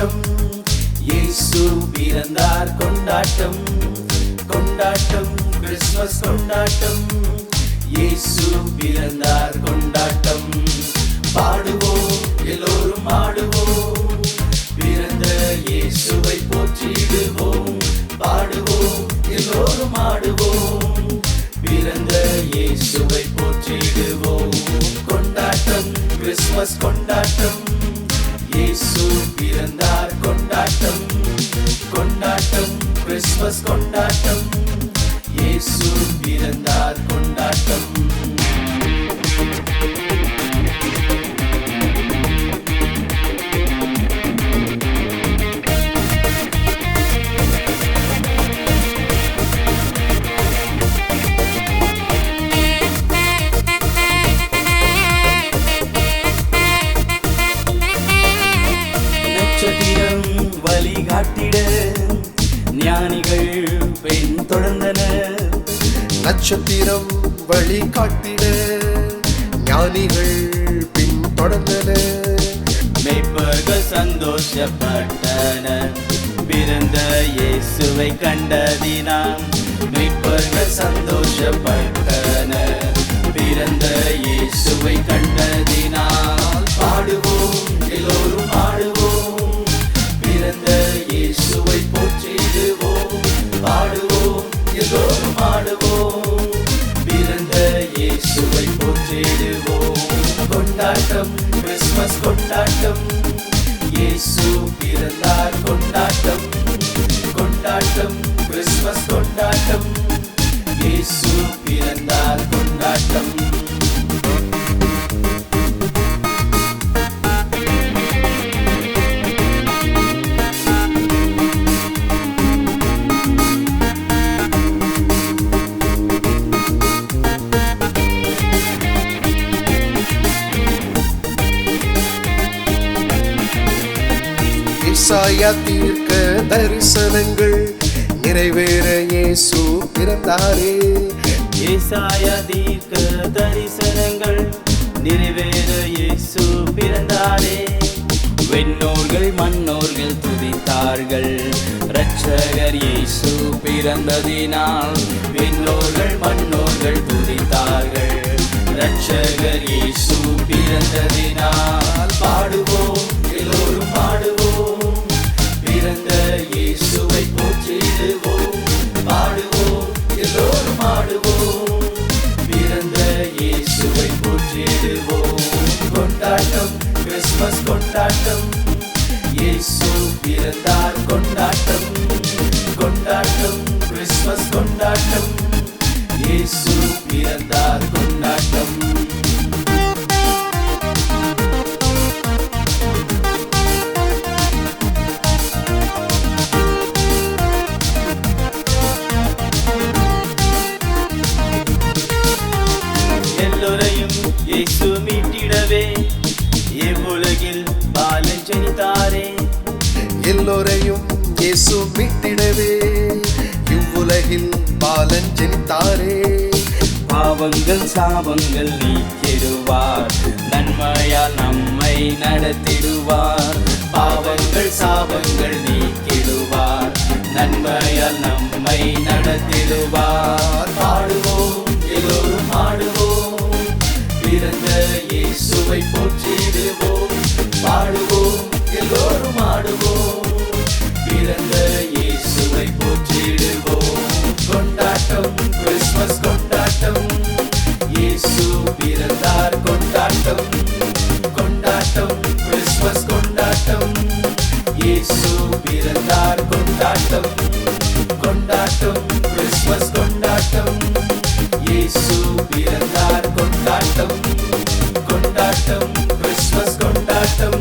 கொண்டாட்டம், இயேசு பிறந்தார் கொண்டாட்டம், கொண்டாட்டம் கிறிஸ்துமஸ் கொண்டாட்டம், இயேசு பிறந்தார் கொண்டாட்டம். பாடுவோம் எல்லோரும் ஆடுவோம், பிறந்த இயேசுவை போற்றிடுவோம். பாடுவோம் எல்லோரும் ஆடுவோம், பிறந்த இயேசுவை போற்றிடுவோம். கொண்டாட்டம் கிறிஸ்துமஸ் கொண்டாட்டம், இயேசு பிறந்தார் கொண்டாட்டம், கொண்டாட்டம் கிறிஸ்துமஸ் கொண்டாட்டம், இயேசு பிறந்தார் கொண்டாட்டம். நட்சத்திரம் வழிகாட்டிட ஞானிகள் பெண் தொடர்ந்தனர், நட்சத்திரம் வழிகாட்டிட ஞானிகள் பின் தொடர்ந்தனர். மேய்ப்பர்கள் சந்தோஷப்பட்டனர், பிறந்த இயேசுவை கண்டதினால். மேய்ப்பர்கள் சந்தோஷப்பட்டனர், பிறந்த இயேசுவை கண்டதினால். பாடுவோம் எல்லோரும் ஆடுவோம், பிறந்த இயேசுவை போற்றிடுவோம். பாடுவோம் எல்லோரும் ஆடுவோம், பிறந்த இயேசுவை போற்றிடுவோம். கொண்டாட்டம் கிறிஸ்துமஸ் கொண்டாட்டம், இயேசு பிறந்தார் கொண்டாட்டம், கொண்டாட்டம் கிறிஸ்துமஸ் கொண்டாட்டம், இயேசு பிறந்தார் கொண்டாட்டம். ஏசாயா தீர்க்க தரிசனங்கள் நிறைவேற இயேசு பிறந்தாரே. ஏசாயா தீர்க்க தரிசனங்கள் நிறைவேற இயேசு பிறந்தாரே. விண்ணோர்கள் மண்ணோர்கள் துதித்தார்கள், இரட்சகர் இயேசு பிறந்ததினால். விண்ணோர்கள் மண்ணோர்கள் துதித்தார்கள், இரட்சகர் இயேசு பிறந்ததினால். பாடுவோம் எல்லோரும் பாடுவோம், பிறந்த இயேசுவை போற்றிடுவோம். பாடுவோம் எல்லோரும் ஆடுவோம், பிறந்த இயேசுவை போற்றிடுவோம். கொண்டாட்டம் கிறிஸ்துமஸ் கொண்டாட்டம், இயேசு பிறந்தார் கொண்டாட்டம், கொண்டாட்டம் கிறிஸ்துமஸ் கொண்டாட்டம், இயேசு பிறந்தார் கொண்டாட்டம். எல்லோரையும் இயேசு மீட்டிடவே இவ்வுலகில் பாலன் ஜனித்தாரே. எல்லோரையும் இயேசு மீட்டிடவே இவ்வுலகில் பாலன் ஜனித்தாரே. பாவங்கள் சாபங்கள் நீக்கிடுவார், நன்மையால் நம்மை நடத்திடுவார். பாவங்கள் சாபங்கள் நீக்கிடுவார், நன்மையால் நம்மை நடத்திடுவார். பாடுவோம் எல்லோரும் ஆடுவோம், பிறந்த இயேசுவை போற்றிடுவோம். பாடுவோம் எல்லோரும் ஆடுவோம், பிறந்த இயேசுவை போற்றிடுவோம். கொண்டாட்டம் கிறிஸ்துமஸ் கொண்டாட்டம், இயேசு பிறந்தார் கொண்டாட்டம், கொண்டாட்டம் கிறிஸ்துமஸ் கொண்டாட்டம், இயேசு பிறந்தார் கொண்டாட்டம், கொண்டாட்டம் கிறிஸ்துமஸ் கொண்டாட்டம், இயேசு பிறந்தார் கொண்டாட்டம், கொண்டாட்டம் கிறிஸ்துமஸ் கொண்டாட்டம்,